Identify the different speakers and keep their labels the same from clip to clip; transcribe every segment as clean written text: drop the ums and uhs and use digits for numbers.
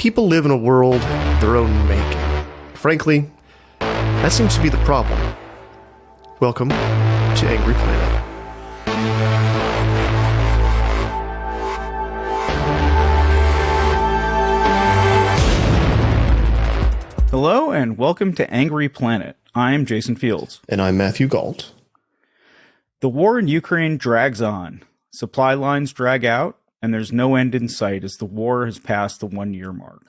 Speaker 1: people live in a world of their own making. Frankly, that seems to be the problem. Welcome to Angry Planet.
Speaker 2: Hello and welcome to Angry Planet. I'm Jason Fields.
Speaker 1: And I'm Matthew Gault.
Speaker 2: The war in Ukraine drags on. Supply lines drag out, and there's no end in sight as the war has passed the 1-year mark.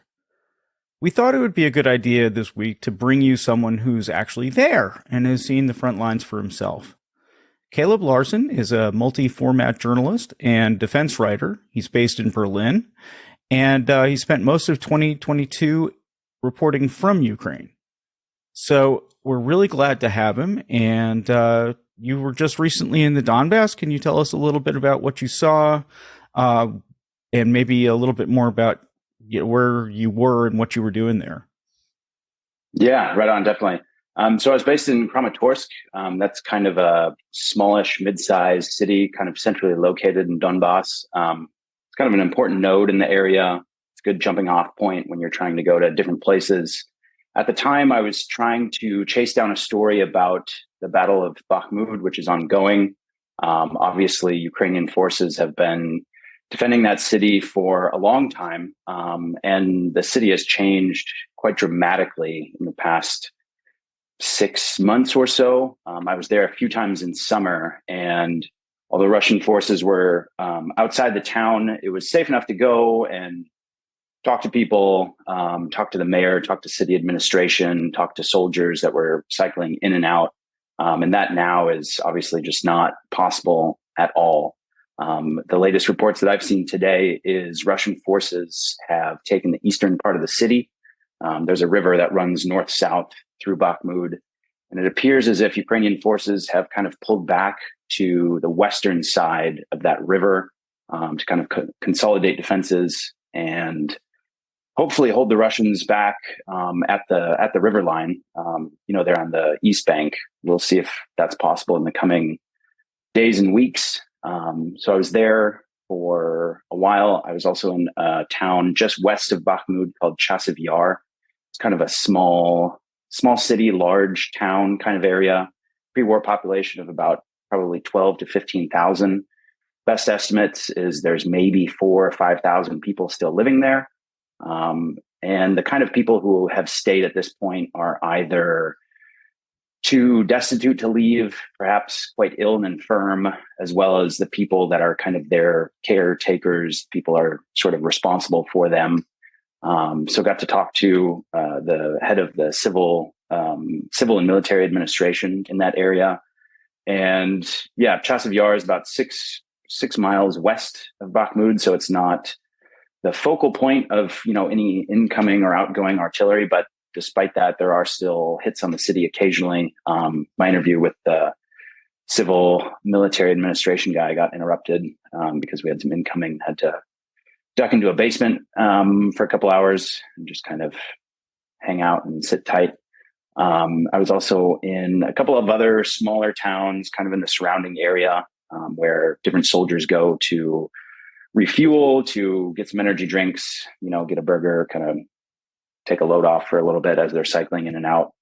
Speaker 2: We thought it would be a good idea this week to bring you someone who's actually there and has seen the front lines for himself. Caleb Larson is a multi-format journalist and defense writer. He's based in Berlin, and he spent most of 2022 reporting from Ukraine. So we're really glad to have him. And you were just recently in the Donbass. Can you tell us a little bit about what you saw and maybe a little bit more about where you were and what you were doing there?
Speaker 3: Yeah, right on, definitely. So I was based in Kramatorsk. That's kind of a smallish, mid-sized city, kind of centrally located in Donbass. It's kind of an important node in the area. It's a good jumping off point when you're trying to go to different places. At the time, I was trying to chase down a story about the Battle of Bakhmut, which is ongoing. Obviously, Ukrainian forces have been defending that city for a long time, and the city has changed quite dramatically in the past 6 months or so. I was there a few times in summer, and although Russian forces were outside the town, it was safe enough to go and talk to people, talk to the mayor, talk to city administration, talk to soldiers that were cycling in and out. And that now is obviously just not possible at all. The latest reports that I've seen today is Russian forces have taken the eastern part of the city. There's a river that runs north-south through Bakhmut. And it appears as if Ukrainian forces have kind of pulled back to the western side of that river to kind of consolidate defenses and hopefully hold the Russians back at the river line. They're on the east bank. We'll see if that's possible in the coming days and weeks. So I was there for a while. I was also in a town just west of Bakhmut called Chasiv Yar. It's kind of a small city, large town kind of area. Pre-war population of about probably 12 to 15,000. Best estimates is there's maybe 4,000 or 5,000 people still living there. And the kind of people who have stayed at this point are either too destitute to leave, perhaps quite ill and infirm, as well as the people that are kind of their caretakers. People are sort of responsible for them. So got to talk to the head of the civil and military administration in that area. And yeah, Chasiv Yar is about six miles west of Bakhmut, so it's not the focal point of any incoming or outgoing artillery, but despite that, there are still hits on the city occasionally. My interview with the civil military administration guy got interrupted because we had some incoming, had to duck into a basement for a couple hours and just kind of hang out and sit tight. I was also in a couple of other smaller towns kind of in the surrounding area where different soldiers go to refuel, to get some energy drinks, get a burger, kind of take a load off for a little bit as they're cycling in and out.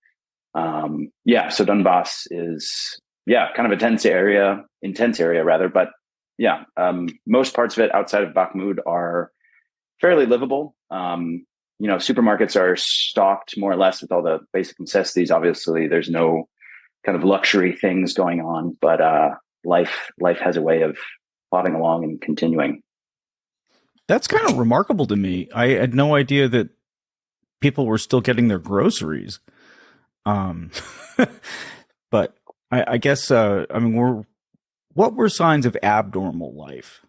Speaker 3: So Donbass is, kind of a intense area rather, but most parts of it outside of Bakhmut are fairly livable. Supermarkets are stocked more or less with all the basic necessities. Obviously, there's no kind of luxury things going on, but life has a way of plodding along and continuing.
Speaker 2: That's kind of remarkable to me. I had no idea that people were still getting their groceries. But I guess, what were signs of abnormal life?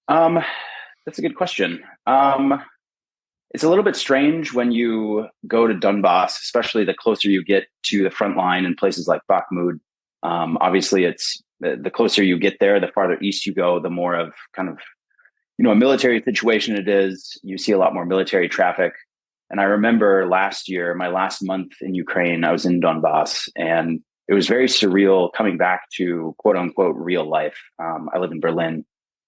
Speaker 3: That's a good question. It's a little bit strange when you go to Donbass, especially the closer you get to the front line in places like Bakhmut. Obviously, it's the closer you get there, the farther east you go, the more of kind of, a military situation it is. You see a lot more military traffic. And I remember last year, my last month in Ukraine, I was in Donbass, and it was very surreal coming back to quote unquote real life. I live in Berlin.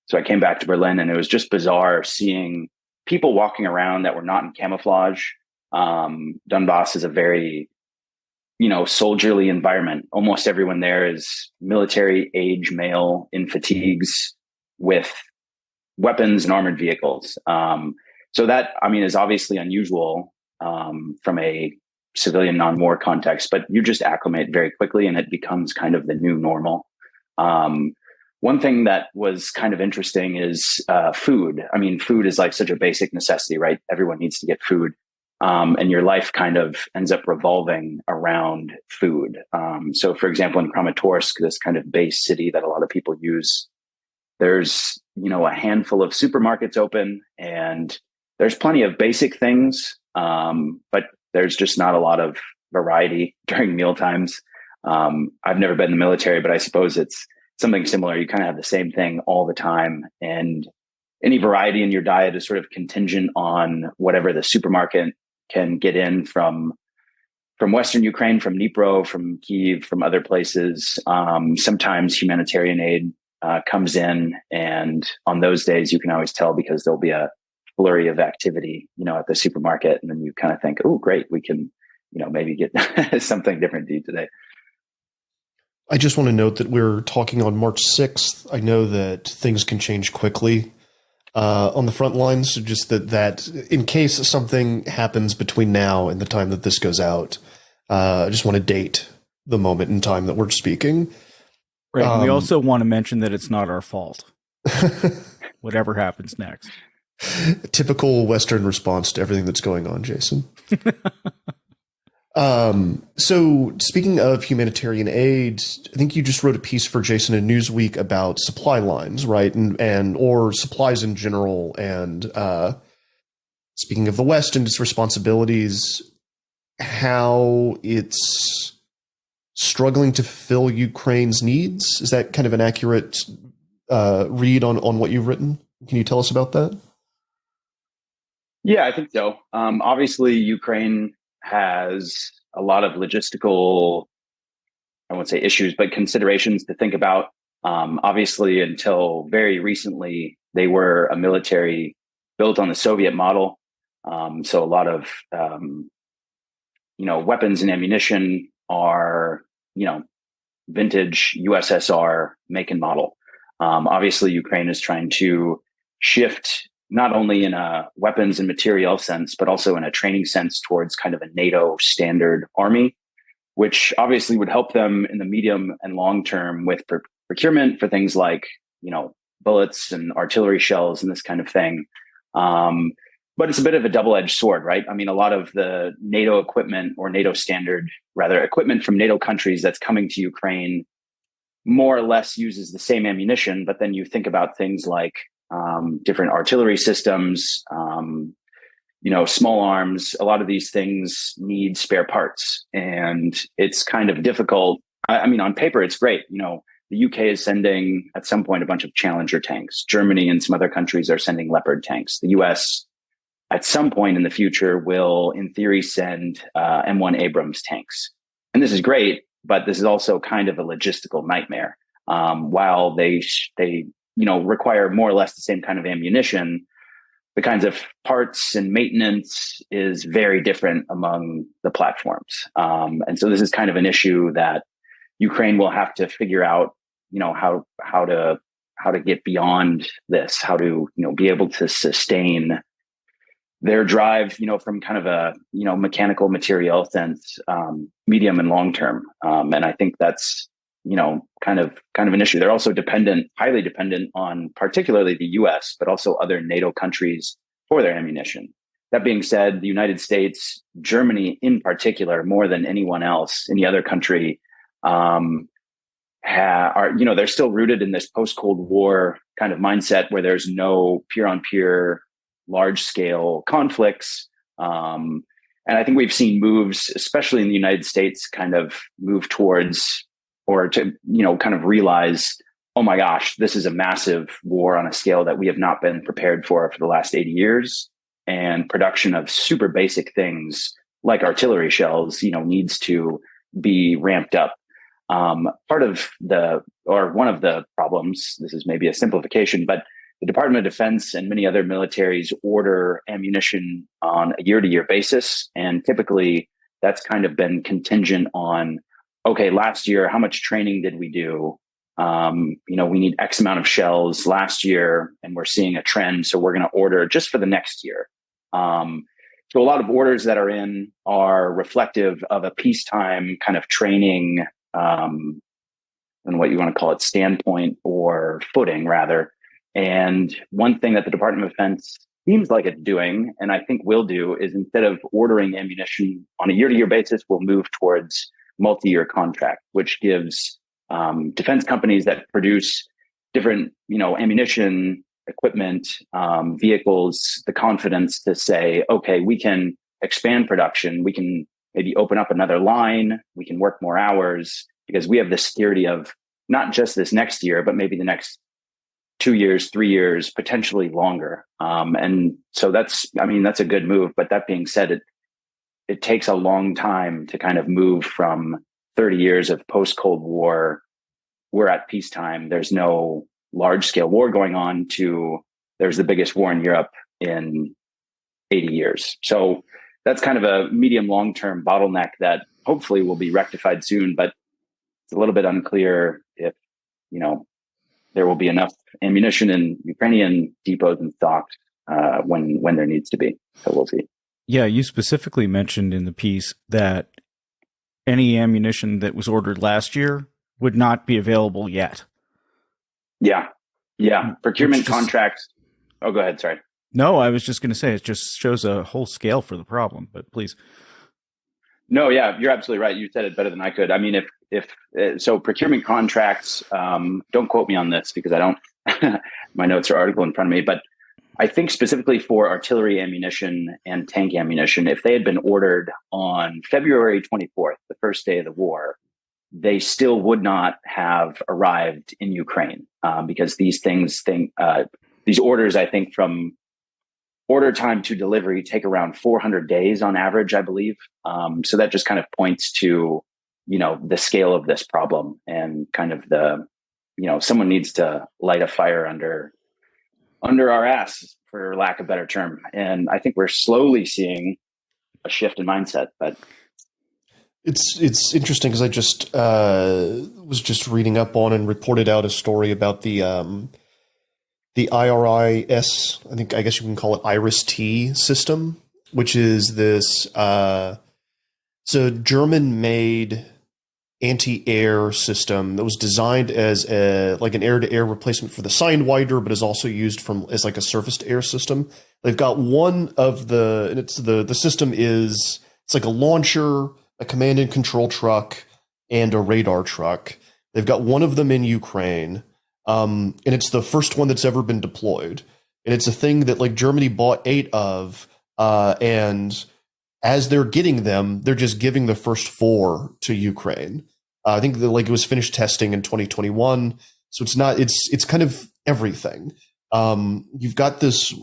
Speaker 3: So I came back to Berlin, and it was just bizarre seeing people walking around that were not in camouflage. Donbass is a very, soldierly environment. Almost everyone there is military age male in fatigues with weapons and armored vehicles. So that, is obviously unusual from a civilian non-war context, but you just acclimate very quickly and it becomes kind of the new normal. One thing that was kind of interesting is food. Food is like such a basic necessity, right? Everyone needs to get food. And your life kind of ends up revolving around food. So for example, in Kramatorsk, this kind of base city that a lot of people use, there's, a handful of supermarkets open and there's plenty of basic things. But there's just not a lot of variety during meal times. I've never been in the military, but I suppose it's something similar. You kind of have the same thing all the time. And any variety in your diet is sort of contingent on whatever the supermarket can get in from Western Ukraine, from Dnipro, from Kyiv, from other places. Sometimes humanitarian aid comes in, and on those days you can always tell because there'll be a flurry of activity, at the supermarket, and then you kind of think, oh, great, we can, maybe get something different to eat today.
Speaker 1: I just want to note that we're talking on March 6th. I know that things can change quickly on the front lines, so just that in case something happens between now and the time that this goes out, I just want to date the moment in time that we're speaking.
Speaker 2: Right. We also want to mention that it's not our fault. Whatever happens next.
Speaker 1: Typical Western response to everything that's going on, Jason. So speaking of humanitarian aid, I think you just wrote a piece for Jason in Newsweek about supply lines, right? And or supplies in general. And speaking of the West and its responsibilities, how it's struggling to fulfill Ukraine's needs. Is that kind of an accurate read on what you've written? Can you tell us about that?
Speaker 3: Yeah, I think so. Obviously, Ukraine has a lot of logistical, I won't say issues, but considerations to think about. Obviously, until very recently, they were a military built on the Soviet model. So a lot of, weapons and ammunition are, vintage USSR make and model. Obviously, Ukraine is trying to shift not only in a weapons and materiel sense, but also in a training sense towards kind of a NATO standard army, which obviously would help them in the medium and long term with procurement for things like, bullets and artillery shells and this kind of thing. But it's a bit of a double-edged sword, right? A lot of the NATO equipment or NATO standard, rather equipment from NATO countries that's coming to Ukraine more or less uses the same ammunition. But then you think about things like different artillery systems, small arms. A lot of these things need spare parts, and it's kind of difficult. On paper, it's great. The UK is sending at some point a bunch of Challenger tanks. Germany and some other countries are sending Leopard tanks. The US at some point in the future will, in theory, send M1 Abrams tanks. And this is great, but this is also kind of a logistical nightmare. While they require more or less the same kind of ammunition, the kinds of parts and maintenance is very different among the platforms. And so this is kind of an issue that Ukraine will have to figure out, how to get beyond this, how to, be able to sustain their drive, from kind of a, mechanical material sense, medium and long term. And I think that's, kind of an issue. They're also highly dependent on particularly the US, but also other NATO countries for their ammunition. That being said, the United States, Germany in particular, more than anyone else, any other country, they're still rooted in this post-Cold War kind of mindset where there's no peer-on-peer large-scale conflicts. And I think we've seen moves, especially in the United States, kind of move towards or to, kind of realize, oh my gosh, this is a massive war on a scale that we have not been prepared for the last 80 years. And production of super basic things like artillery shells, needs to be ramped up. One of the problems, this is maybe a simplification, but the Department of Defense and many other militaries order ammunition on a year-to-year basis. And typically that's kind of been contingent on, okay, last year, how much training did we do? We need X amount of shells last year, and we're seeing a trend. So we're going to order just for the next year. So a lot of orders that are in are reflective of a peacetime kind of training, and what you want to call it, standpoint or footing rather. And one thing that the Department of Defense seems like it's doing, and I think will do, is instead of ordering ammunition on a year-to-year basis, we'll move towards multi-year contract, which gives defense companies that produce different, ammunition, equipment, vehicles, the confidence to say, okay, we can expand production. We can maybe open up another line. We can work more hours because we have the security of not just this next year, but maybe the next 2 years, 3 years, potentially longer. And so that's a good move. But that being said, it takes a long time to kind of move from 30 years of post-Cold War, we're at peacetime, there's no large-scale war going on, to there's the biggest war in Europe in 80 years. So that's kind of a medium long-term bottleneck that hopefully will be rectified soon, but it's a little bit unclear if, there will be enough ammunition in Ukrainian depots and stocks when there needs to be. So we'll see.
Speaker 2: Yeah, you specifically mentioned in the piece that any ammunition that was ordered last year would not be available yet.
Speaker 3: Yeah. Procurement contracts. Oh, go ahead. Sorry.
Speaker 2: No, I was just going to say it just shows a whole scale for the problem, but please.
Speaker 3: No, yeah, you're absolutely right. You said it better than I could. I mean, if so procurement contracts, don't quote me on this because I don't, my notes are article in front of me, but I think specifically for artillery ammunition and tank ammunition, if they had been ordered on February 24th, the first day of the war, they still would not have arrived in Ukraine because these orders, I think, from order time to delivery take around 400 days on average, I believe. So that just kind of points to, the scale of this problem and kind of someone needs to light a fire under our ass, for lack of a better term. And I think we're slowly seeing a shift in mindset, but
Speaker 1: it's interesting because I just was just reading up on and reported out a story about the IRIS, I guess you can call it IRIS-T system, which is this it's a German-made anti-air system that was designed as an air-to-air replacement for the Sidewinder, but is also used as like a surface-to-air system. They've got one of and it's the system it's like a launcher, a command and control truck, and a radar truck. They've got one of them in Ukraine. And it's the first one that's ever been deployed. And it's a thing that like Germany bought 8 of, and as they're getting them, they're just giving the first 4 to Ukraine. I think that it was finished testing in 2021. So it's kind of everything. You've got this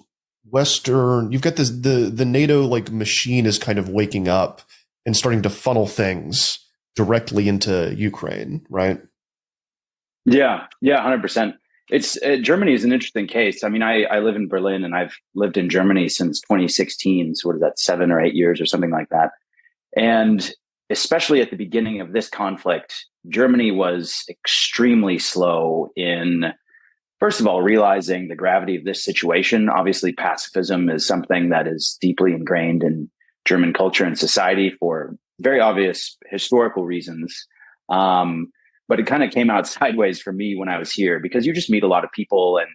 Speaker 1: the NATO machine is kind of waking up and starting to funnel things directly into Ukraine, right?
Speaker 3: Yeah, 100%. It's Germany is an interesting case. I mean, I live in Berlin and I've lived in Germany since 2016. So what is that, 7 or 8 years or something like that? And especially at the beginning of this conflict, Germany was extremely slow in, first of all, realizing the gravity of this situation. Obviously, pacifism is something that is deeply ingrained in German culture and society for very obvious historical reasons. But it kind of came out sideways for me when I was here because you just meet a lot of people and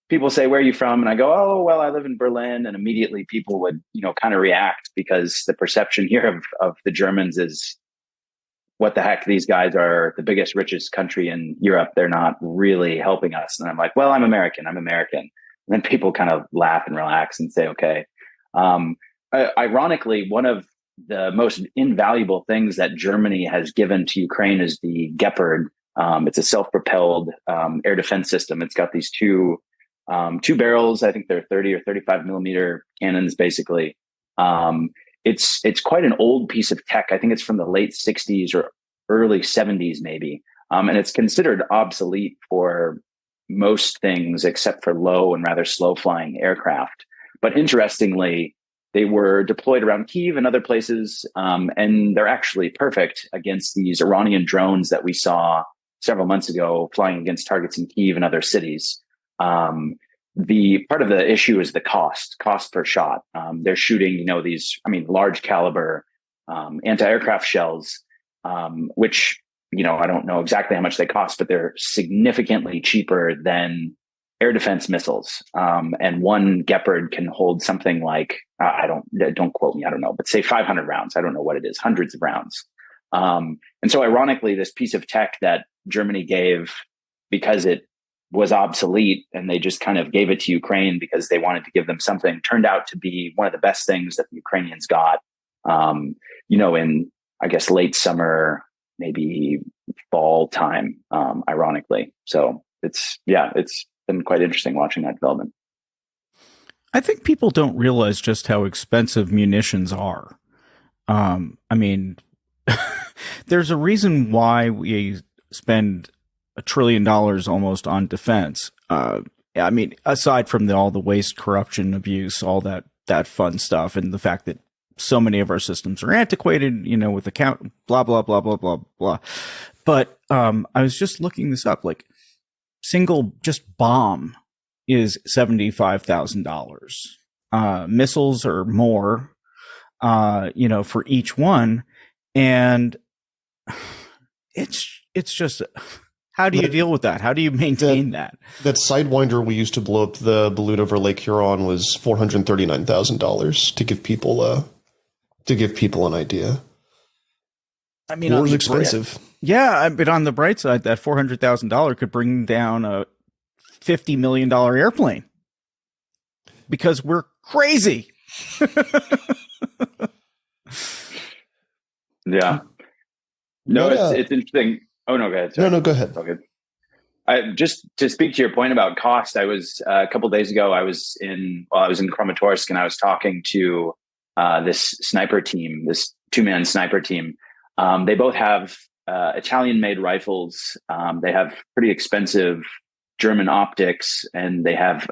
Speaker 3: people say, where are you from? And I go, oh, well, I live in Berlin. And immediately people would, kind of react because the perception here of the Germans is, what the heck? These guys are the biggest, richest country in Europe. They're not really helping us. And I'm like, well, I'm American. And then people kind of laugh and relax and say, okay. Ironically, one of the most invaluable things that Germany has given to Ukraine is the Gepard. It's a self-propelled air defense system. It's got these two barrels. I think they're 30 or 35 millimeter cannons, basically. It's quite an old piece of tech. I think it's from the late 60s or early 70s, maybe. And it's considered obsolete for most things except for low and rather slow flying aircraft. But interestingly, they were deployed around Kyiv and other places, and they're actually perfect against these Iranian drones that we saw several months ago flying against targets in Kyiv and other cities. The part of the issue is the cost per shot. They're shooting, these, large caliber anti-aircraft shells, which, I don't know exactly how much they cost, but they're significantly cheaper than air defense missiles. And one Gepard can hold something like, don't quote me, I don't know, but say 500 rounds. I don't know what it is, hundreds of rounds. And so ironically, this piece of tech that Germany gave because it was obsolete and they just kind of gave it to Ukraine because they wanted to give them something, turned out to be one of the best things that the Ukrainians got, in, I guess, late summer, maybe fall time, ironically. So it's been quite interesting watching that development.
Speaker 2: I think people don't realize just how expensive munitions are. There's a reason why we spend $1 trillion almost on defense. Aside from all the waste, corruption, abuse, all that fun stuff, and the fact that so many of our systems are antiquated, with account, blah, blah, blah, blah, blah, blah. But I was just looking this up, like single just bomb is $75,000. Missiles are more, for each one. And it's just, how do you deal with that? How do you maintain that?
Speaker 1: That Sidewinder we used to blow up the balloon over Lake Huron was $439,000 to give people an idea. War's expensive.
Speaker 2: But on the bright side, that $400,000 could bring down a $50 million airplane because we're crazy.
Speaker 3: Yeah. No, it's interesting. Oh, no, go ahead. Sorry.
Speaker 1: No, go ahead.
Speaker 3: Okay. Just to speak to your point about cost, I was a couple of days ago, I was in Kramatorsk, and I was talking to this sniper team, this 2-man sniper team. They both have Italian-made rifles. They have pretty expensive German optics, and they have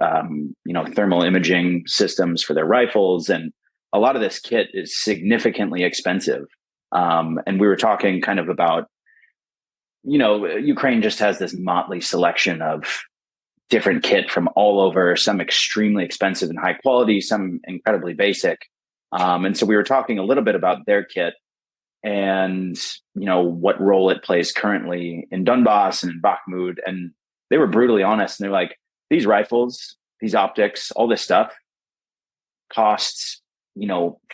Speaker 3: thermal imaging systems for their rifles. And a lot of this kit is significantly expensive. And we were talking kind of about, Ukraine just has this motley selection of different kit from all over, some extremely expensive and high quality, some incredibly basic. And so we were talking a little bit about their kit and, what role it plays currently in Donbass and in Bakhmut. And they were brutally honest. And they're like, these rifles, these optics, all this stuff costs,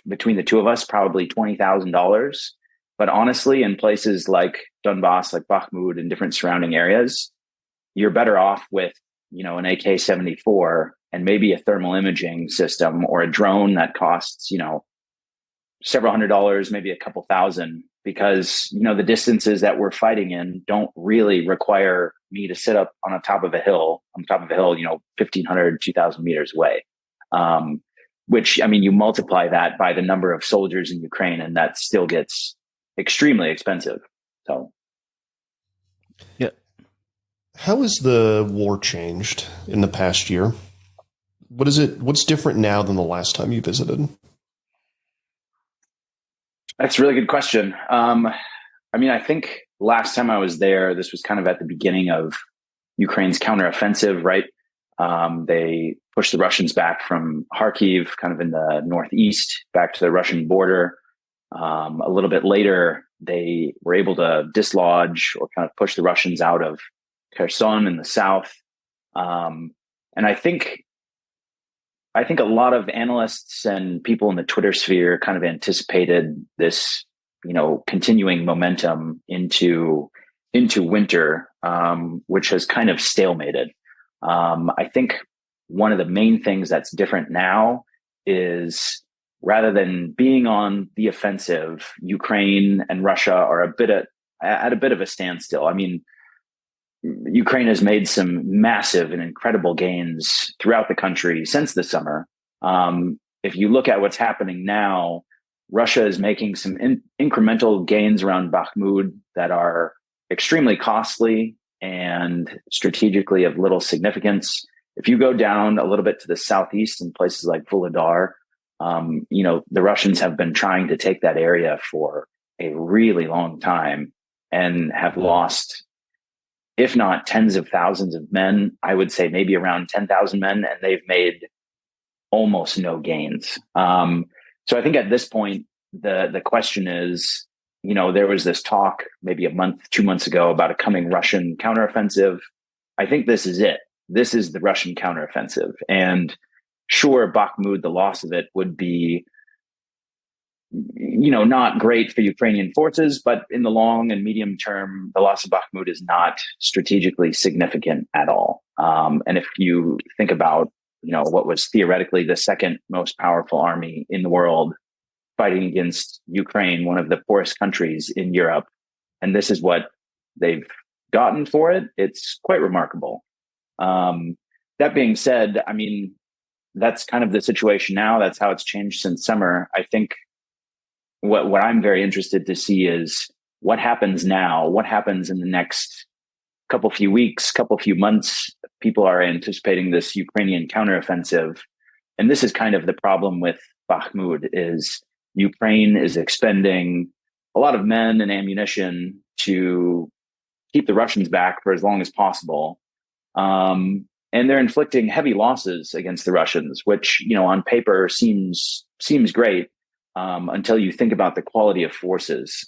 Speaker 3: between the two of us, probably $20,000. But honestly, in places like Donbass, like Bakhmut and different surrounding areas, you're better off with, an AK-74 and maybe a thermal imaging system or a drone that costs, several $100s, maybe a couple thousand, because, the distances that we're fighting in don't really require me to sit up on top of a hill, 1,500, 2,000 meters away. Which, you multiply that by the number of soldiers in Ukraine, and that still gets extremely expensive. So,
Speaker 2: yeah.
Speaker 1: How has the war changed in the past year? What's different now than the last time you visited?
Speaker 3: That's a really good question. I think last time I was there, this was kind of at the beginning of Ukraine's counteroffensive, right? They pushed the Russians back from Kharkiv, kind of in the northeast, back to the Russian border. A little bit later, they were able to dislodge or kind of push the Russians out of Kherson in the south. And I think a lot of analysts and people in the Twitter sphere kind of anticipated this, continuing momentum into winter, which has kind of stalemated. I think one of the main things that's different now is, rather than being on the offensive, Ukraine and Russia are at a bit of a standstill. Ukraine has made some massive and incredible gains throughout the country since the summer. If you look at what's happening now, Russia is making some incremental gains around Bakhmut that are extremely costly and strategically of little significance. If you go down a little bit to the southeast in places like Vuhledar, the Russians have been trying to take that area for a really long time and have lost, if not tens of thousands of men, I would say maybe around 10,000 men, and they've made almost no gains. So I think at this point, the question is, there was this talk maybe 2 months ago about a coming Russian counteroffensive. I think this is it. This is the Russian counteroffensive. And sure, Bakhmut, the loss of it would be, not great for Ukrainian forces, but in the long and medium term, the loss of Bakhmut is not strategically significant at all. And if you think about, what was theoretically the second most powerful army in the world fighting against Ukraine, one of the poorest countries in Europe, and this is what they've gotten for it, it's quite remarkable. That being said, I mean, that's kind of the situation now. That's how it's changed since summer. I think what I'm very interested to see is what happens now, what happens in the next few weeks, few months. People are anticipating this Ukrainian counteroffensive. And this is kind of the problem with Bakhmut is Ukraine is expending a lot of men and ammunition to keep the Russians back for as long as possible. And they're inflicting heavy losses against the Russians, which, on paper seems great until you think about the quality of forces.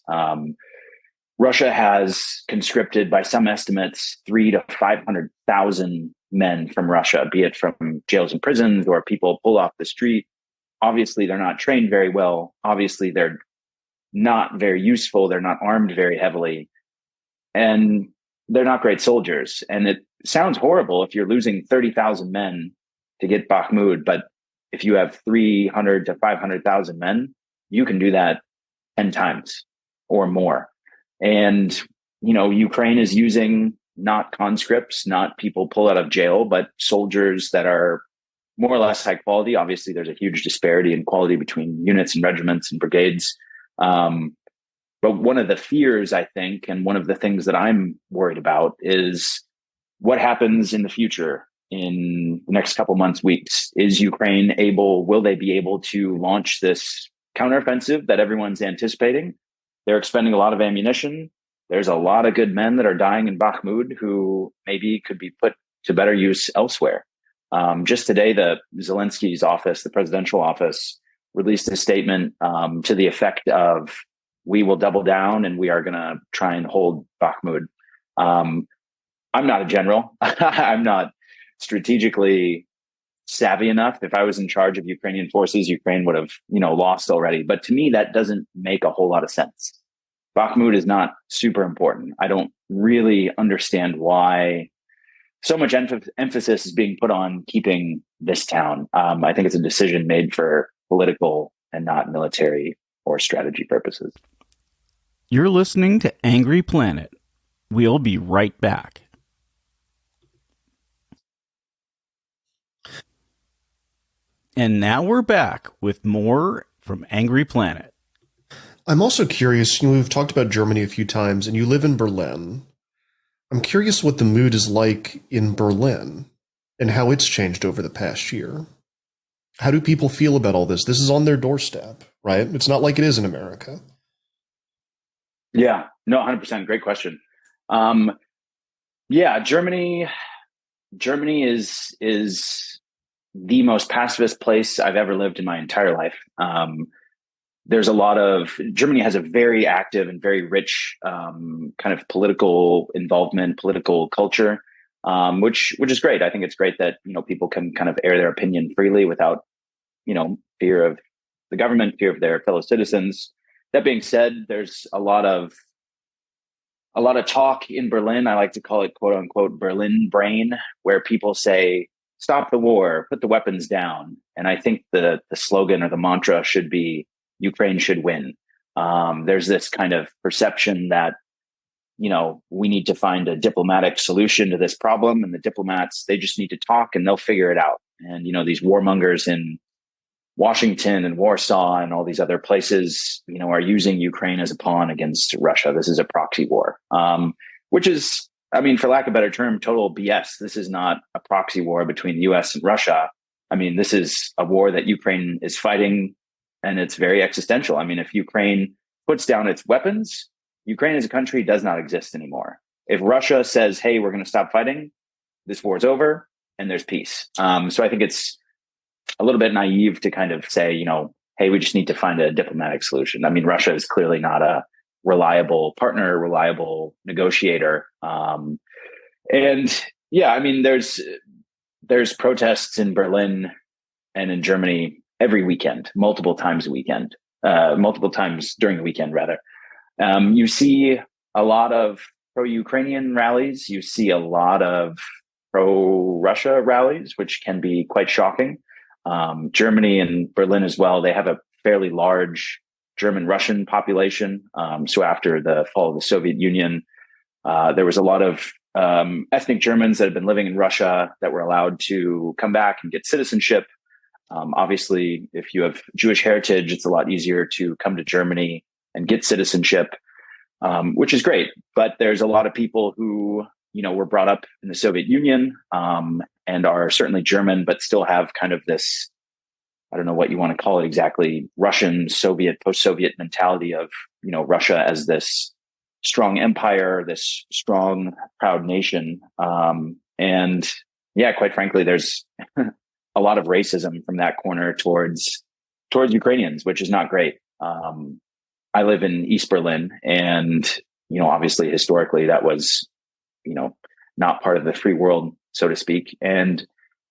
Speaker 3: Russia has conscripted, by some estimates, 300,000 to 500,000 men from Russia, be it from jails and prisons or people pulled off the street. Obviously, they're not trained very well. Obviously, they're not very useful. They're not armed very heavily. And they're not great soldiers. And it sounds horrible if you're losing 30,000 men to get Bakhmut, but if you have 300 to 500,000 men, you can do that 10 times or more. And, Ukraine is using not conscripts, not people pulled out of jail, but soldiers that are more or less high quality. Obviously, there's a huge disparity in quality between units and regiments and brigades. But one of the fears, I think, and one of the things that I'm worried about is what happens in the future in the next couple months, weeks. Is Ukraine will they be able to launch this counteroffensive that everyone's anticipating? They're expending a lot of ammunition. There's a lot of good men that are dying in Bakhmut who maybe could be put to better use elsewhere. Just today, the Zelensky's office, the presidential office, released a statement to the effect of, we will double down and we are going to try and hold Bakhmut. I'm not a general. I'm not strategically savvy enough. If I was in charge of Ukrainian forces, Ukraine would have, lost already. But to me, that doesn't make a whole lot of sense. Bakhmut is not super important. I don't really understand why so much emphasis is being put on keeping this town. I think it's a decision made for political and not military or strategy purposes.
Speaker 2: You're listening to Angry Planet. We'll be right back. And now we're back with more from Angry Planet.
Speaker 1: I'm also curious, we've talked about Germany a few times, and you live in Berlin. I'm curious what the mood is like in Berlin and how it's changed over the past year. How do people feel about all this? This is on their doorstep, right? It's not like it is in America.
Speaker 3: Yeah, no, 100%. Great question. Germany is the most pacifist place I've ever lived in my entire life. Germany has a very active and very rich kind of political involvement, political culture, which is great. I think it's great that, people can kind of air their opinion freely without, fear of the government, fear of their fellow citizens. That being said, there's a lot of talk in Berlin. I like to call it, quote unquote, Berlin brain, where people say, stop the war, put the weapons down. And I think the slogan or the mantra should be, Ukraine should win. There's this kind of perception that, we need to find a diplomatic solution to this problem. And the diplomats, they just need to talk and they'll figure it out. And, these warmongers in Washington and Warsaw and all these other places, are using Ukraine as a pawn against Russia. This is a proxy war, which is I mean, for lack of a better term, total BS. This is not a proxy war between the US and Russia. I mean, this is a war that Ukraine is fighting, and it's very existential. I mean, if Ukraine puts down its weapons, Ukraine as a country does not exist anymore. If Russia says, hey, we're going to stop fighting, this war is over and there's peace. So I think it's a little bit naive to kind of say, hey, we just need to find a diplomatic solution. I mean, Russia is clearly not a reliable partner, reliable negotiator. And yeah, I mean, there's protests in Berlin and in Germany every weekend, multiple times during the weekend, rather. You see a lot of pro-Ukrainian rallies. You see a lot of pro-Russia rallies, which can be quite shocking. Germany and Berlin as well, they have a fairly large German-Russian population. So after the fall of the Soviet Union, there was a lot of ethnic Germans that had been living in Russia that were allowed to come back and get citizenship. Obviously, if you have Jewish heritage, it's a lot easier to come to Germany and get citizenship, which is great. But there's a lot of people who, were brought up in the Soviet Union and are certainly German, but still have kind of this, I don't know what you want to call it exactly, Russian, Soviet, post-Soviet mentality of, Russia as this strong empire, this strong, proud nation. And yeah, quite frankly, there's a lot of racism from that corner towards Ukrainians, which is not great. I live in East Berlin, and, obviously historically that was, not part of the free world, so to speak. And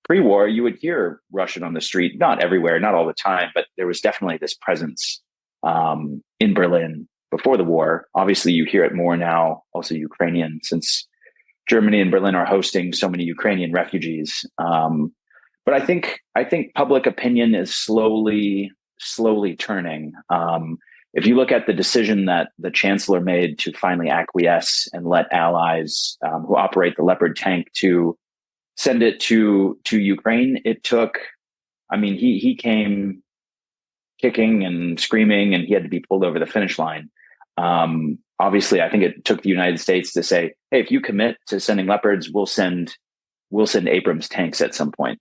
Speaker 3: pre-war, you would hear Russian on the street, not everywhere, not all the time, but there was definitely this presence in Berlin before the war. Obviously, you hear it more now, also Ukrainian, since Germany and Berlin are hosting so many Ukrainian refugees. But I think public opinion is slowly turning. If you look at the decision that the chancellor made to finally acquiesce and let allies who operate the Leopard tank to send it to Ukraine, it took, he came kicking and screaming, and he had to be pulled over the finish line. Obviously, I think it took the United States to say, hey, if you commit to sending Leopards, we'll send Abrams tanks at some point.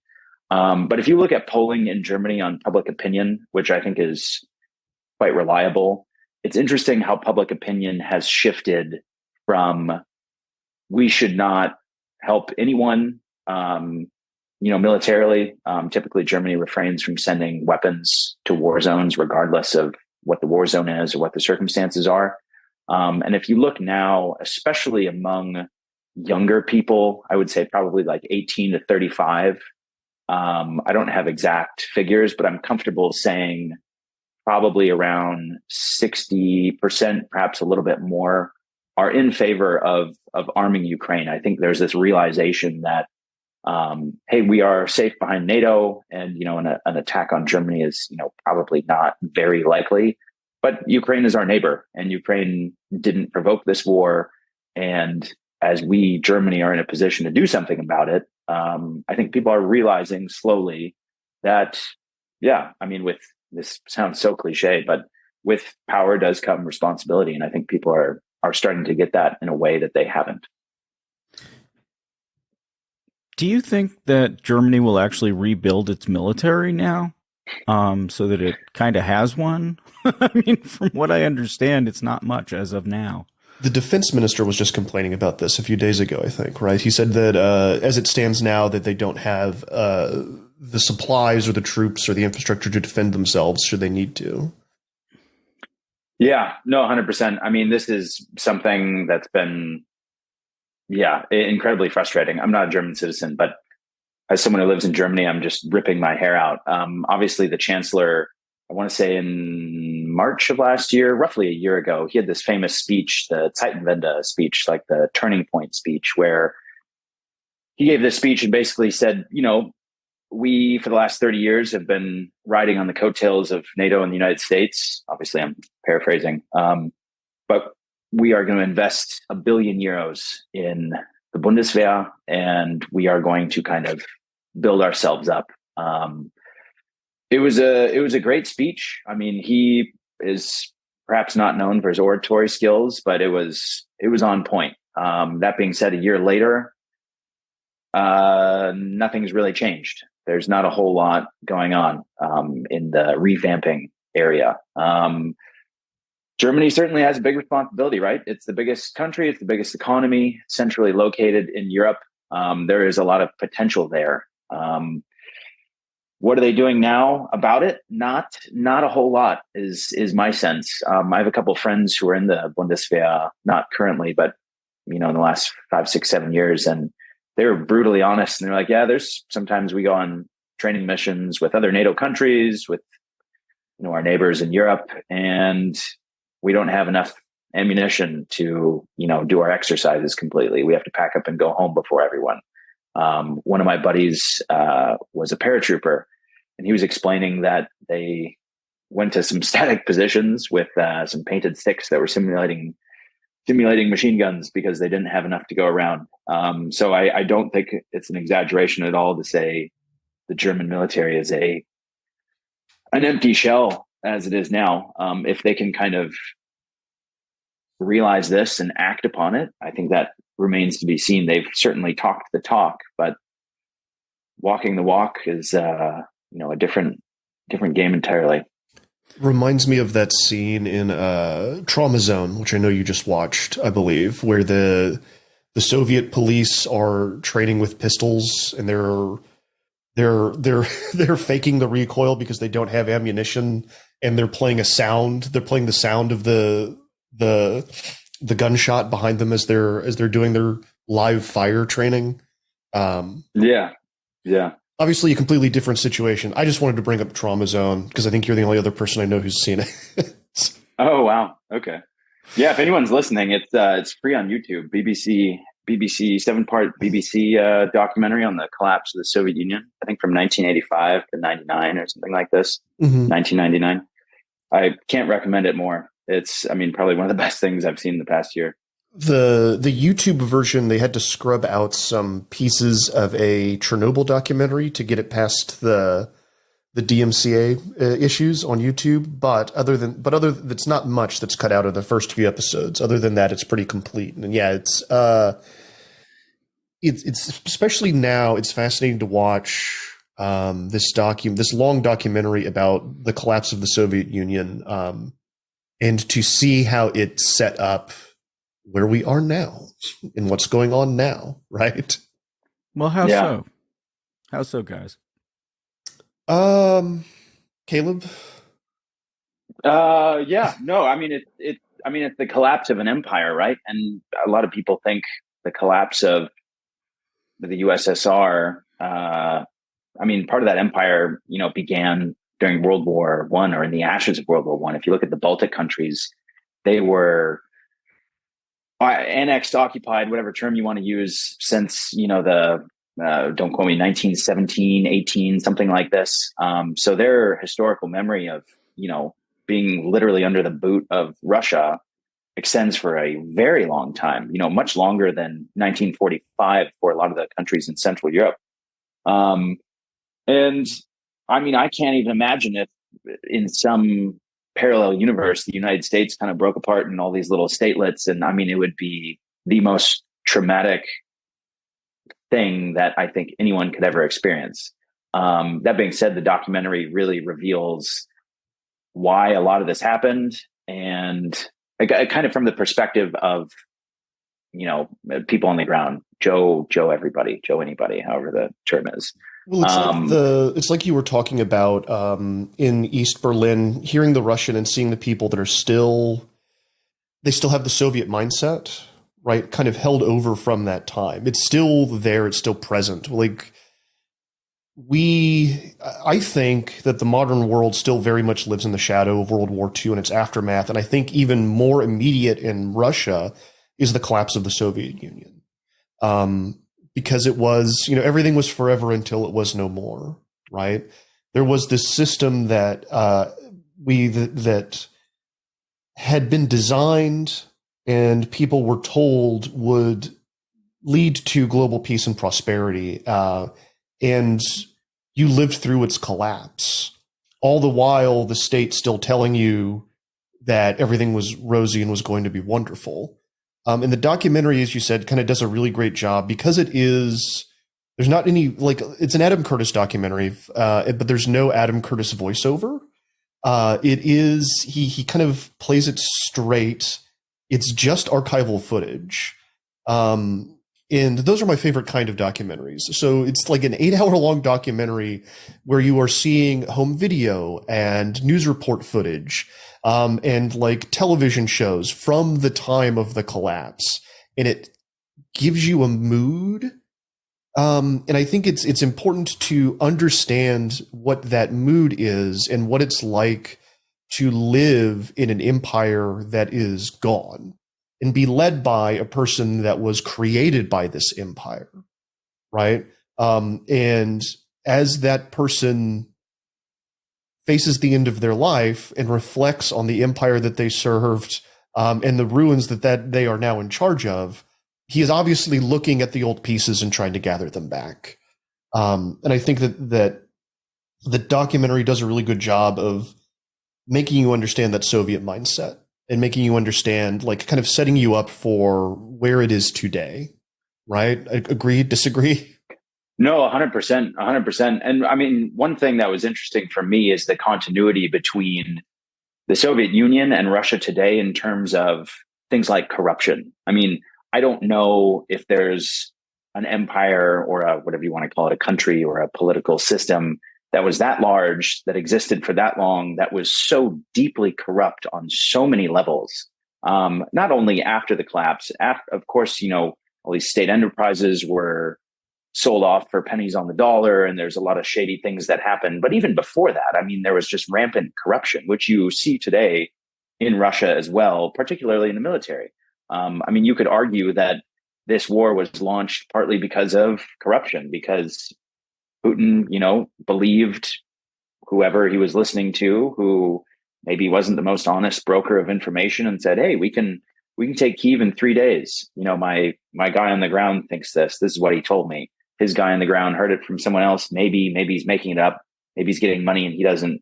Speaker 3: But if you look at polling in Germany on public opinion, which I think is quite reliable, it's interesting how public opinion has shifted from we should not help anyone, militarily. Typically, Germany refrains from sending weapons to war zones, regardless of what the war zone is or what the circumstances are. And if you look now, especially among younger people, I would say probably like 18 to 35. I don't have exact figures, but I'm comfortable saying probably around 60%, perhaps a little bit more, are in favor of arming Ukraine. I think there's this realization that, hey, we are safe behind NATO, and an attack on Germany is probably not very likely. But Ukraine is our neighbor, and Ukraine didn't provoke this war. And as we, Germany, are in a position to do something about it, I think people are realizing slowly that, with this sounds so cliche, but with power does come responsibility. And I think people are starting to get that in a way that they haven't.
Speaker 2: Do you think that Germany will actually rebuild its military now, so that it kind of has one? From what I understand, it's not much as of now.
Speaker 1: The defense minister was just complaining about this a few days ago, I think, right? He said that as it stands now, that they don't have the supplies or the troops or the infrastructure to defend themselves should they need to.
Speaker 3: Yeah, no, 100%. This is something that's been, incredibly frustrating. I'm not a German citizen, but as someone who lives in Germany, I'm just ripping my hair out. Obviously, the chancellor, I want to say in March of last year, roughly a year ago, he had this famous speech, the Zeitenwende speech, like the turning point speech, where he gave this speech and basically said, we, for the last 30 years, have been riding on the coattails of NATO and the United States. Obviously, I'm paraphrasing. But we are going to invest €1 billion in the Bundeswehr, and we are going to kind of build ourselves up. It was a great speech. He is perhaps not known for his oratory skills, but it was on point. That being said, a year later, nothing's really changed. There's not a whole lot going on in the revamping area. Germany certainly has a big responsibility, right? It's the biggest country, it's the biggest economy, centrally located in Europe. There is a lot of potential there. What are they doing now about it? Not a whole lot is my sense. I have a couple of friends who are in the Bundeswehr, not currently, but in the last 5, 6, 7 years, and they were brutally honest. And they're like, yeah, there's sometimes we go on training missions with other NATO countries, with our neighbors in Europe, and we don't have enough ammunition to do our exercises completely. We have to pack up and go home before everyone. One of my buddies was a paratrooper, and he was explaining that they went to some static positions with some painted sticks that were simulating machine guns because they didn't have enough to go around. So I don't think it's an exaggeration at all to say the German military is an empty shell as it is now. If they can kind of realize this and act upon it, I think that remains to be seen. They've certainly talked the talk, but walking the walk is a different game entirely.
Speaker 1: Reminds me of that scene in Trauma Zone, which I know you just watched, I believe, where the Soviet police are training with pistols, and they're faking the recoil because they don't have ammunition, and they're playing a sound. They're playing the sound of the gunshot behind them as they're doing their live fire training.
Speaker 3: Yeah.
Speaker 1: Obviously a completely different situation. I just wanted to bring up Trauma Zone because I think you're the only other person I know who's seen it.
Speaker 3: Oh, wow. Okay. Yeah. If anyone's listening, it's free on YouTube. BBC 7-part BBC documentary on the collapse of the Soviet Union. I think from 1985 to 99 or something like this. 1999. I can't recommend it more. It's, probably one of the best things I've seen in the past year.
Speaker 1: The YouTube version, they had to scrub out some pieces of a Chernobyl documentary to get it past the DMCA issues on YouTube. But it's not much that's cut out of the first few episodes. Other than that, it's pretty complete. And yeah, it's especially now, it's fascinating to watch this long documentary about the collapse of the Soviet Union, and to see how it set up where we are now and what's going on now, right?
Speaker 2: Well, how so? How so, guys?
Speaker 1: Caleb?
Speaker 3: Yeah, no, it's the collapse of an empire, right? And a lot of people think the collapse of the USSR, part of that empire, began during World War I or in the ashes of World War I. If you look at the Baltic countries, they were annexed, occupied, whatever term you want to use, since, don't quote me, 1917, 18, something like this. So their historical memory of, being literally under the boot of Russia extends for a very long time, much longer than 1945 for a lot of the countries in Central Europe. And I can't even imagine if in some parallel universe, the United States kind of broke apart in all these little statelets. And it would be the most traumatic thing that I think anyone could ever experience. That being said, the documentary really reveals why a lot of this happened, and kind of from the perspective of, people on the ground, Joe anybody, however the term is.
Speaker 1: Well, it's like you were talking about in East Berlin, hearing the Russian and seeing the people that they still have the Soviet mindset, right? Kind of held over from that time. It's still there. It's still present. Like I think that the modern world still very much lives in the shadow of World War II and its aftermath. And I think even more immediate in Russia is the collapse of the Soviet Union. Because it was, everything was forever until it was no more, right? There was this system that that had been designed and people were told would lead to global peace and prosperity, and you lived through its collapse. All the while, the state still telling you that everything was rosy and was going to be wonderful. And the documentary, as you said, kind of does a really great job because it is. There's not any like it's an Adam Curtis documentary, but there's no Adam Curtis voiceover. It is he kind of plays it straight. It's just archival footage. And those are my favorite kind of documentaries. So it's like an 8-hour long documentary where you are seeing home video and news report footage, and like television shows from the time of the collapse. And it gives you a mood. And I think it's important to understand what that mood is and what it's like to live in an empire that is gone and be led by a person that was created by this empire, right? And as that person faces the end of their life and reflects on the empire that they served, and the ruins that they are now in charge of, he is obviously looking at the old pieces and trying to gather them back. And I think that the documentary does a really good job of making you understand that Soviet mindset and making you understand, like, kind of setting you up for where it is today, right? Agree, disagree?
Speaker 3: No, 100%, 100%. And I mean, one thing that was interesting for me is the continuity between the Soviet Union and Russia today in terms of things like corruption. I mean, I don't know if there's an empire or a, whatever you want to call it, a country or a political system that was that large, that existed for that long, that was so deeply corrupt on so many levels. Not only after the collapse, of course, you know, all these state enterprises were sold off for pennies on the dollar, and there's a lot of shady things that happened. But even before that, I mean, there was just rampant corruption, which you see today in Russia as well, particularly in the military. I mean, you could argue that this war was launched partly because of corruption, because Putin, you know, believed whoever he was listening to, who maybe wasn't the most honest broker of information, and said, "Hey, we can take Kyiv in 3 days. You know, my guy on the ground thinks this. This is what he told me. His guy on the ground heard it from someone else. Maybe he's making it up. Maybe he's getting money and he doesn't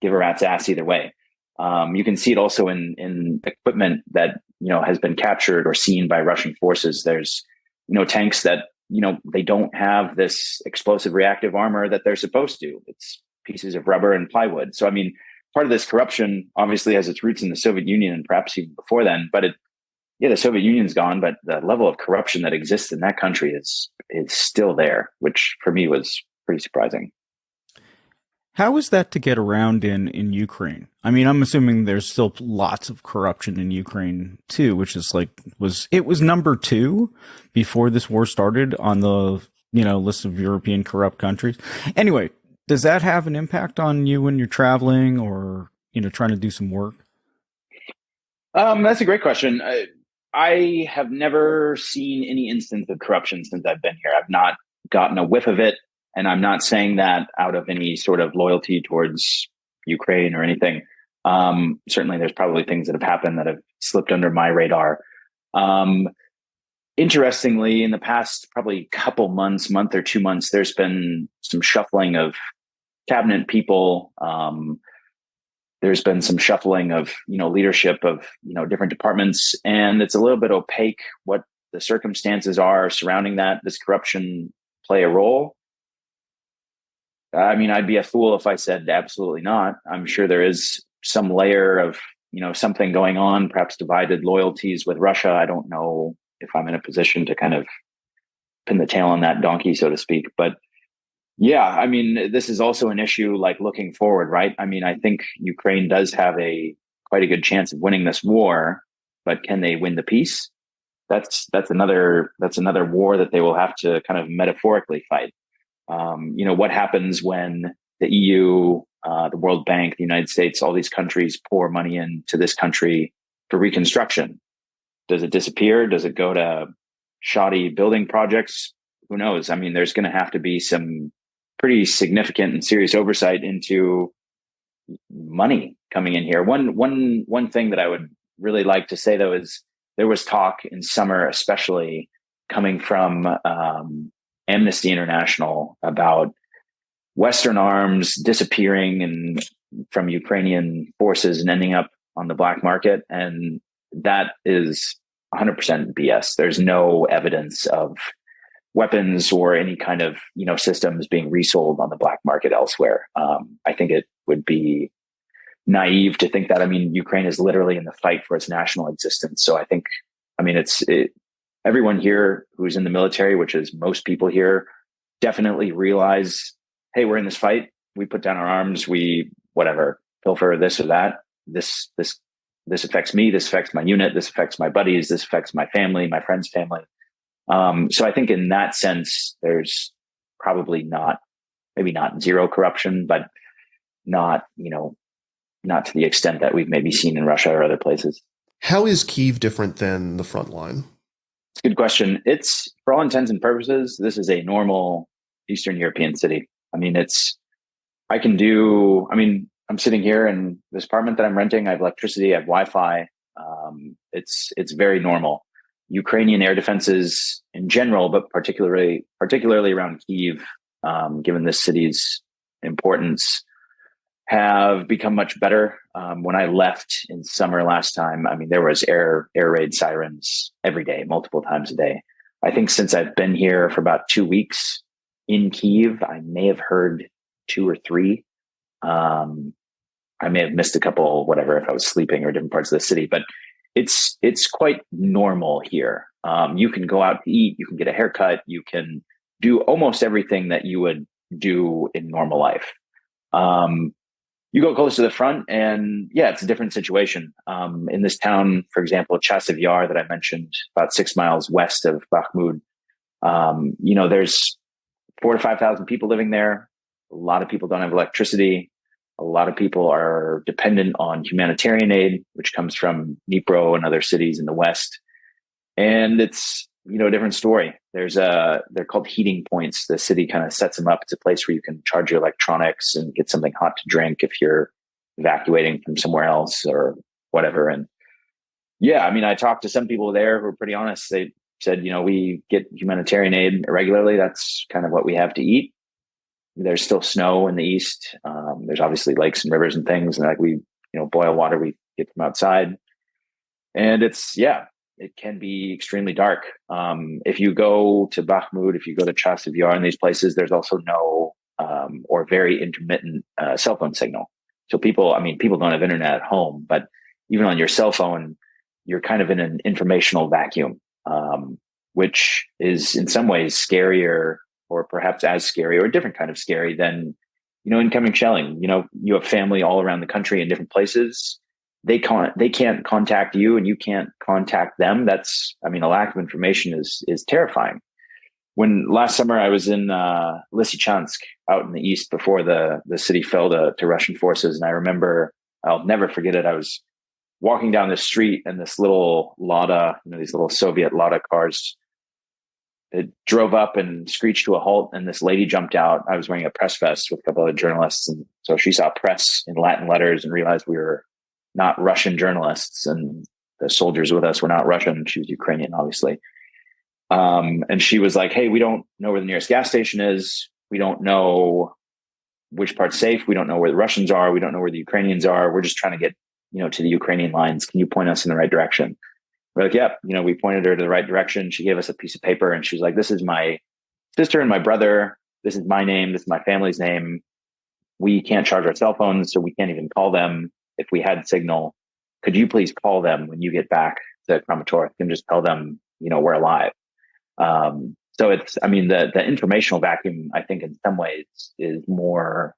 Speaker 3: give a rat's ass either way." You can see it also in equipment that, you know, has been captured or seen by Russian forces. There's, you know, tanks that, you know, they don't have this explosive reactive armor that they're supposed to. It's pieces of rubber and plywood. So, I mean, part of this corruption obviously has its roots in the Soviet Union and perhaps even before then. But the Soviet Union's gone, but the level of corruption that exists in that country is still there, which for me was pretty surprising.
Speaker 2: How is that to get around in Ukraine? I mean, I'm assuming there's still lots of corruption in Ukraine too, which is like it was number 2 before this war started on the, you know, list of European corrupt countries. Anyway, does that have an impact on you when you're traveling or, you know, trying to do some work?
Speaker 3: That's a great question. I have never seen any instance of corruption since I've been here. I've not gotten a whiff of it. And I'm not saying that out of any sort of loyalty towards Ukraine or anything. Certainly there's probably things that have happened that have slipped under my radar. Interestingly, in the past probably month or 2 months, there's been some shuffling of cabinet people. There's been some shuffling of, you know, leadership of, you know, different departments. And it's a little bit opaque what the circumstances are surrounding that. Does corruption play a role? I mean, I'd be a fool if I said absolutely not. I'm sure there is some layer of, you know, something going on, perhaps divided loyalties with Russia. I don't know if I'm in a position to kind of pin the tail on that donkey, so to speak. But yeah, I mean, this is also an issue like looking forward, right? I mean, I think Ukraine does have quite a good chance of winning this war, but can they win the peace? That's another war that they will have to kind of metaphorically fight. You know, what happens when the EU, the World Bank, the United States, all these countries pour money into this country for reconstruction? Does it disappear? Does it go to shoddy building projects? Who knows? I mean, there's going to have to be some pretty significant and serious oversight into money coming in here. One thing that I would really like to say, though, is there was talk in summer, especially coming from Amnesty International, about Western arms disappearing from Ukrainian forces and ending up on the black market. And that is 100% BS. There's no evidence of weapons or any kind of systems being resold on the black market elsewhere. I think it would be naive to think that. I mean, Ukraine is literally in the fight for its national existence. So I think, everyone here who's in the military, which is most people here, definitely realize, hey, we're in this fight. We put down our arms. We whatever pilfer this or that. This affects me. This affects my unit. This affects my buddies. This affects my family, my friend's family. So I think in that sense, there's probably maybe not zero corruption, but not to the extent that we've maybe seen in Russia or other places.
Speaker 1: How is Kyiv different than the front line?
Speaker 3: It's a good question. It's, for all intents and purposes, this is a normal Eastern European city. I'm sitting here in this apartment that I'm renting. I have electricity, I have Wi-Fi. It's very normal. Ukrainian air defenses in general, but particularly around Kyiv, given this city's importance, have become much better. When I left in summer last time, there was air raid sirens every day, multiple times a day. I think since I've been here for about 2 weeks in Kyiv, I may have heard 2 or 3. I may have missed a couple, whatever, if I was sleeping or different parts of the city, but it's quite normal here. You can go out to eat, you can get a haircut, you can do almost everything that you would do in normal life. You go close to the front and it's a different situation. In this town, for example, Chasiv Yar that I mentioned, about 6 miles west of Bakhmut, there's 4,000 to 5,000 people living there. A lot of people don't have electricity. A lot of people are dependent on humanitarian aid, which comes from Dnipro and other cities in the west. And it's, a different story. They're called heating points. The city kind of sets them up. It's a place where you can charge your electronics and get something hot to drink if you're evacuating from somewhere else or whatever. And I talked to some people there who were pretty honest. They said, we get humanitarian aid irregularly. That's kind of what we have to eat. There's still snow in the east. There's obviously lakes and rivers and things. And we boil water we get from outside. And it can be extremely dark. If you go to Bakhmut, if you go to Chasiv Yar and these places, there's also no or very intermittent cell phone signal. So people don't have internet at home, but even on your cell phone, you're kind of in an informational vacuum, which is in some ways scarier, or perhaps as scary or a different kind of scary than, incoming shelling. You have family all around the country in different places. They can't contact you and you can't contact them. That's, a lack of information is terrifying. When last summer I was in Lysychansk out in the east before the city fell to Russian forces. And I remember, I'll never forget it. I was walking down the street and this little Lada, these little Soviet Lada cars, it drove up and screeched to a halt. And this lady jumped out. I was wearing a press vest with a couple of journalists. And so she saw press in Latin letters and realized we were not Russian journalists, and the soldiers with us were not Russian. She was Ukrainian, obviously. And she was like, hey, we don't know where the nearest gas station is. We don't know which part's safe. We don't know where the Russians are. We don't know where the Ukrainians are. We're just trying to get, to the Ukrainian lines. Can you point us in the right direction? We're like, yep. We pointed her to the right direction. She gave us a piece of paper and she was like, this is my sister and my brother. This is my name. This is my family's name. We can't charge our cell phones, so we can't even call them. If we had signal, could you please call them when you get back to Kramatorsk and just tell them, we're alive. So it's, the informational vacuum, I think in some ways is more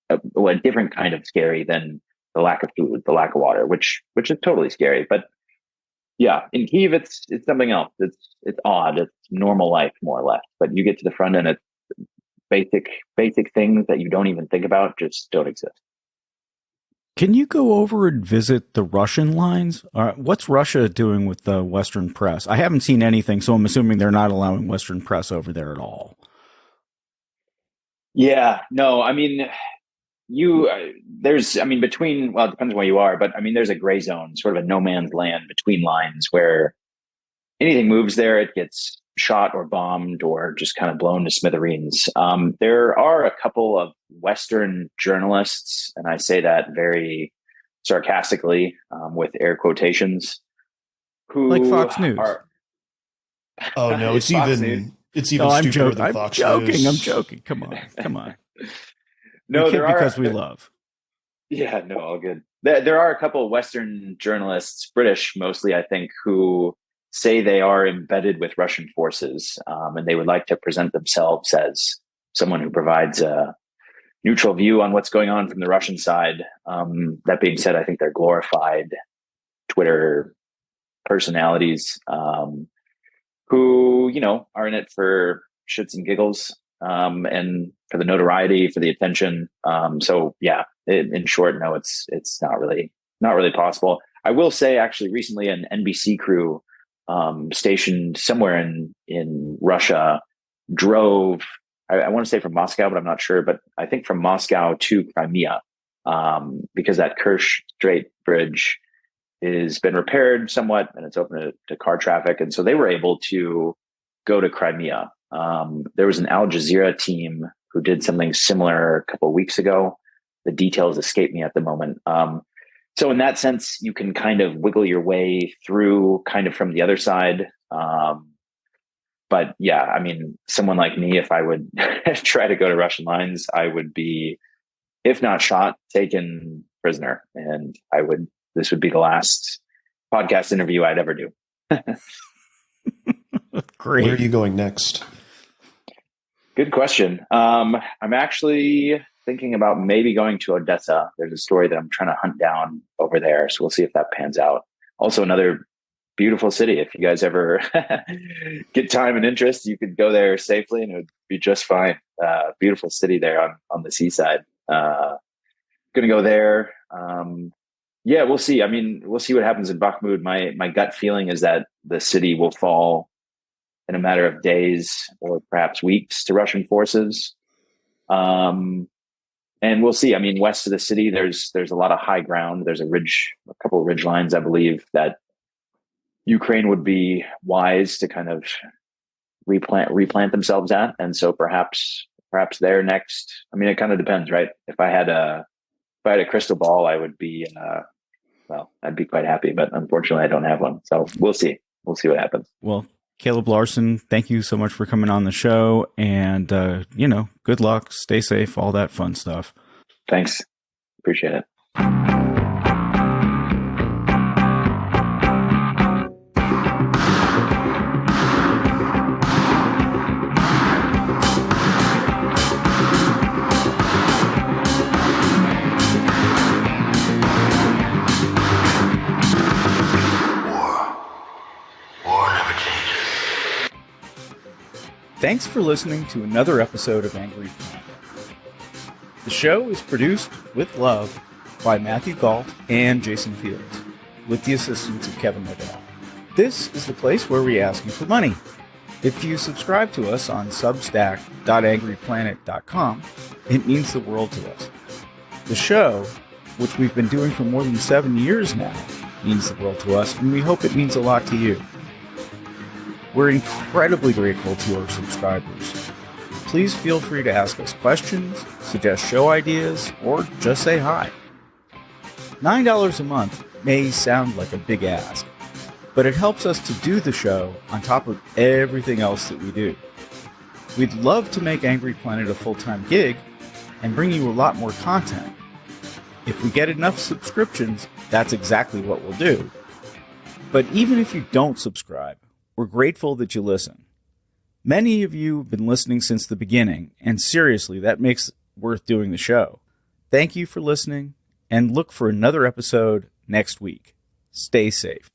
Speaker 3: a different kind of scary than the lack of food, the lack of water, which is totally scary. But in Kyiv, it's something else. It's odd. It's normal life, more or less. But you get to the front and it's basic things that you don't even think about just don't exist.
Speaker 2: Can you go over and visit the Russian lines? What's Russia doing with the Western press? I haven't seen anything, so I'm assuming they're not allowing Western press over there at all.
Speaker 3: Yeah, no, between, well, it depends on where you are, but there's a gray zone, sort of a no man's land between lines where anything moves there, it gets shot or bombed or just kind of blown to smithereens. There are a couple of Western journalists, and I say that very sarcastically, with air quotations, who
Speaker 2: Like Fox News.
Speaker 1: Oh no, it's even
Speaker 2: No, I'm
Speaker 1: stupider
Speaker 2: joking.
Speaker 1: than
Speaker 2: I'm
Speaker 1: Fox
Speaker 2: joking.
Speaker 1: News.
Speaker 2: I'm joking. Come on.
Speaker 3: No,
Speaker 2: we
Speaker 3: there
Speaker 2: kid
Speaker 3: are
Speaker 2: because we love.
Speaker 3: Yeah, no, all good. There are a couple of Western journalists, British mostly, I think, who say they are embedded with Russian forces, and they would like to present themselves as someone who provides a neutral view on what's going on from the Russian side. That being said, I think they're glorified Twitter personalities who, are in it for shits and giggles, and for the notoriety, for the attention. So yeah, in short, no, it's not really possible. I will say, actually, recently an NBC crew stationed somewhere in Russia drove. I want to say from Moscow, but I'm not sure. But I think from Moscow to Crimea, because that Kerch Strait bridge has been repaired somewhat and it's open to car traffic, and so they were able to go to Crimea. There was an Al Jazeera team who did something similar a couple of weeks ago. The details escape me at the moment. So in that sense, you can kind of wiggle your way through kind of from the other side. But yeah, I mean, someone like me, if I would try to go to Russian lines, I would be, if not shot, taken prisoner. And this would be the last podcast interview I'd ever do.
Speaker 2: Great.
Speaker 1: Where are you going next?
Speaker 3: Good question. I'm actually thinking about maybe going to Odessa. There's a story that I'm trying to hunt down over there. So we'll see if that pans out. Also, another beautiful city. If you guys ever get time and interest, you could go there safely and it would be just fine. Beautiful city there on the seaside. Going to go there. Yeah, we'll see. I mean, we'll see what happens in Bakhmut. My gut feeling is that the city will fall in a matter of days or perhaps weeks to Russian forces. And we'll see. I mean, west of the city, there's a lot of high ground. There's a couple of ridge lines, I believe, that Ukraine would be wise to kind of replant themselves at. And so perhaps they're next. I mean, it kind of depends, right? If I had a crystal ball, I would be, I'd be quite happy, but unfortunately I don't have one. So we'll see. We'll see what happens.
Speaker 2: Well, Caleb Larson, thank you so much for coming on the show, and good luck, stay safe, all that fun stuff.
Speaker 3: Thanks. Appreciate it.
Speaker 2: Thanks for listening to another episode of Angry Planet. The show is produced with love by Matthew Galt and Jason Fields, with the assistance of Kevin Liddell. This is the place where we ask you for money. If you subscribe to us on substack.angryplanet.com, it means the world to us. The show, which we've been doing for more than 7 years now, means the world to us, and we hope it means a lot to you. We're incredibly grateful to our subscribers. Please feel free to ask us questions, suggest show ideas, or just say hi. $9 a month may sound like a big ask, but it helps us to do the show on top of everything else that we do. We'd love to make Angry Planet a full-time gig and bring you a lot more content. If we get enough subscriptions, that's exactly what we'll do. But even if you don't subscribe, we're grateful that you listen. Many of you have been listening since the beginning, and seriously, that makes it worth doing the show. Thank you for listening, and look for another episode next week. Stay safe.